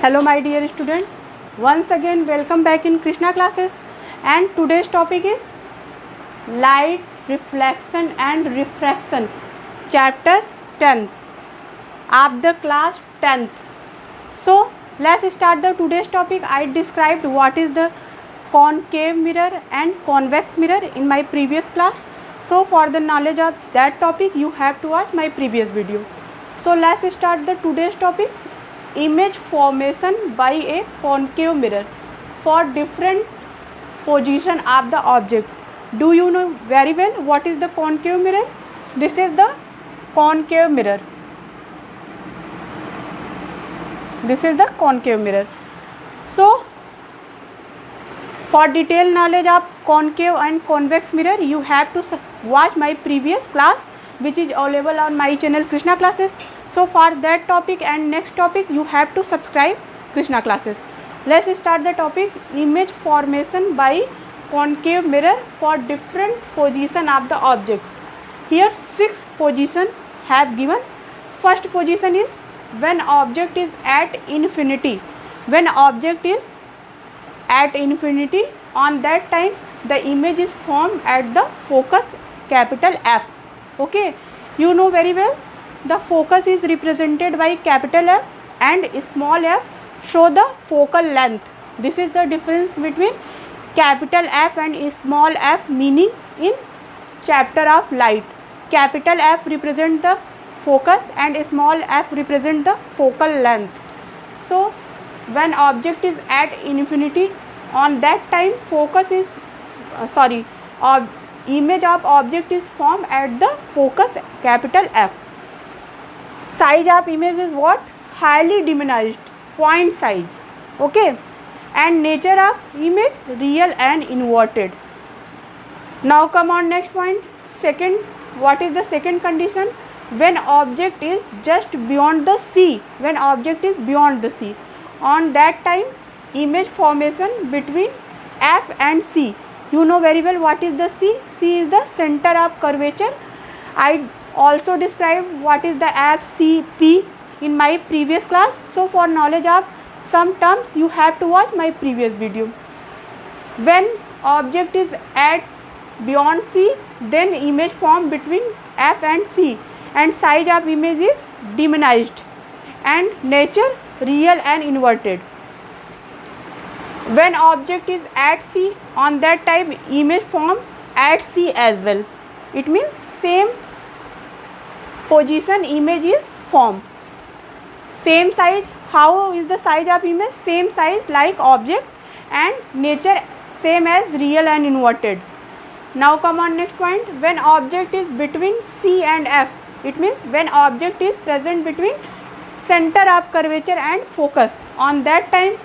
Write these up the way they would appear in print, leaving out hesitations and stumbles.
Hello my dear student, once again welcome back in Krishna classes, and today's topic is light, reflection and refraction, chapter 10 of the class 10th. So let's start the today's topic. I described what is the concave mirror and convex mirror in my previous class. So for the knowledge of that topic you have to watch my previous video. So let's start the today's topic. Image formation by a concave mirror for different position of the object. Do you know very well what is the concave mirror? This is the concave mirror. This is the concave mirror. So for detailed knowledge of concave and convex mirror you have to watch my previous class which is available on my channel Krishna classes. So for that topic and next topic you have to subscribe Krishna classes. Let's start the topic image formation by concave mirror for different position of the object. Here 6 position have given. First position is when object is at infinity. When object is at infinity, on that time the image is formed at the focus capital F. Okay, you know very well the focus is represented by capital F and small f show the focal length. This is the difference between capital F and small f meaning in chapter of light. Capital F represent the focus and small f represent the focal length. So when object is at infinity, on that time focus is image of object is formed at the focus capital F. Size of image is what? Highly diminished, point size. Okay, and nature of image real and inverted. Now come on next point. Second, what is the second condition? When object is just beyond the C. When object is beyond the C, on that time image formation between F and C. You know very well what is the C. C is the center of curvature. I also described what is the FCP in my previous class. So for knowledge of some terms you have to watch my previous video. When object is at beyond C, then image formed between F and C and size of image is diminished and nature real and inverted. When object is at C, on that time image formed at C as well. It means same position image is formed. Same size. How is the size of image? Same size like object and nature same as real and inverted. Now come on next point. When object is between C and F, it means when object is present between center of curvature and focus, on that time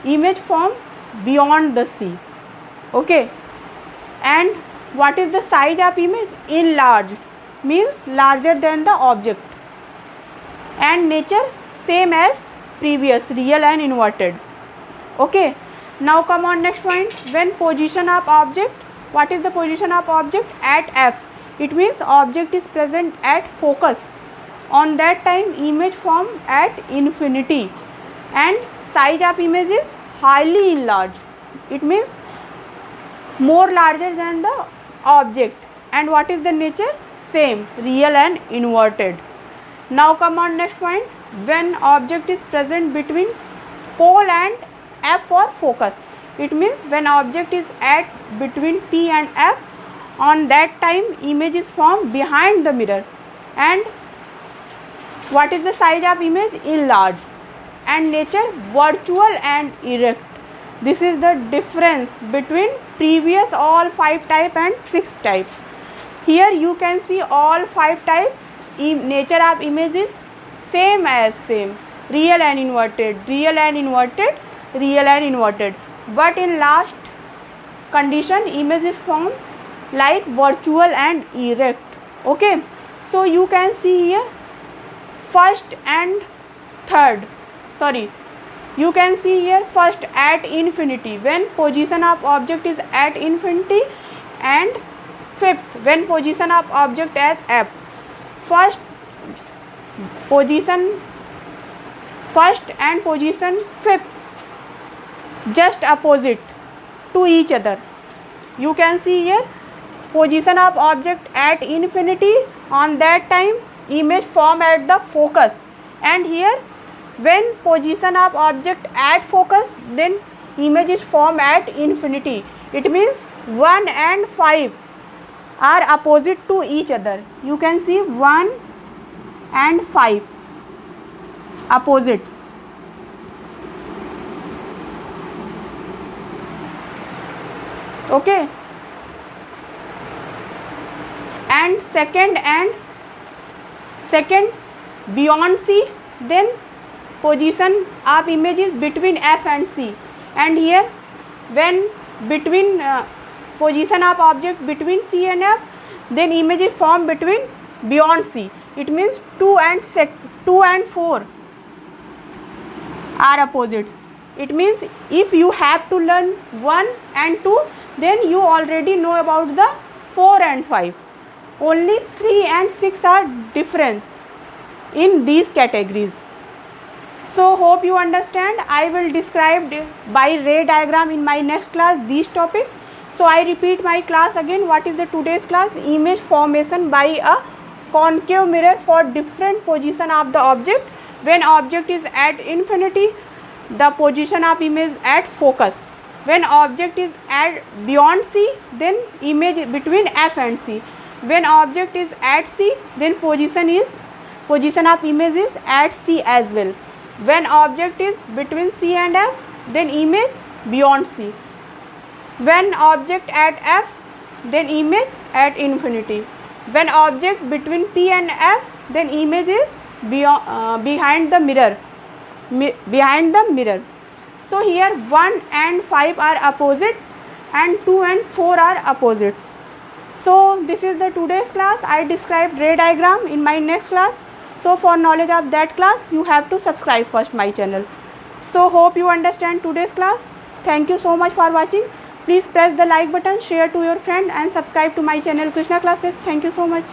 image formed beyond the C. Okay, and what is the size of image? Enlarged, means larger than the object, and nature same as previous real and inverted. Okay, now come on next point. When position of object, what is the position of object? At F. It means object is present at focus, on that time image formed at infinity and size of image is highly enlarged. It means more larger than the object. And what is the nature? Same, real and inverted. Now come on next point. When object is present between pole and F for focus, it means when object is at between P and F, on that time image is formed behind the mirror. And what is the size of image? Enlarged and nature virtual and erect. This is the difference between previous all 5 type and 6 type. Here you can see all 5 types. Nature of image is same as same, real and inverted, real and inverted, real and inverted. But in last condition image is formed like virtual and erect. Okay, so you can see here first and third, you can see here first at infinity when position of object is at infinity, and fifth when position of object as F. First position first and position fifth, just opposite to each other. You can see here position of object at infinity, on that time image form at the focus, and here when position of object at focus, then image is formed at infinity. It means 1 and 5 are opposite to each other. You can see 1 and 5 opposites. Okay, and second beyond C, then position of image is between F and C, and here when between position of object between C and F, then image is formed between beyond C. It means 2 and 4 are opposites. It means if you have to learn 1 and 2, then you already know about the 4 and 5. Only 3 and 6 are different in these categories. So hope you understand. I will describe by ray diagram in my next class these topics. So I repeat my class again. What is the today's class? Image formation by a concave mirror for different position of the object. When object is at infinity, the position of image at focus. When object is at beyond C, then image between F and C. When object is at C, then position of image is at C as well. When object is between C and F, then image beyond C. When object at F, then image at infinity. When object between P and F, then image is behind the mirror. So here 1 and 5 are opposite and 2 and 4 are opposites. So this is the today's class. I described ray diagram in my next class. So for knowledge of that class, you have to subscribe first my channel. So hope you understand today's class. Thank you so much for watching. Please press the like button, share to your friend and subscribe to my channel Krishna Classes. Thank you so much.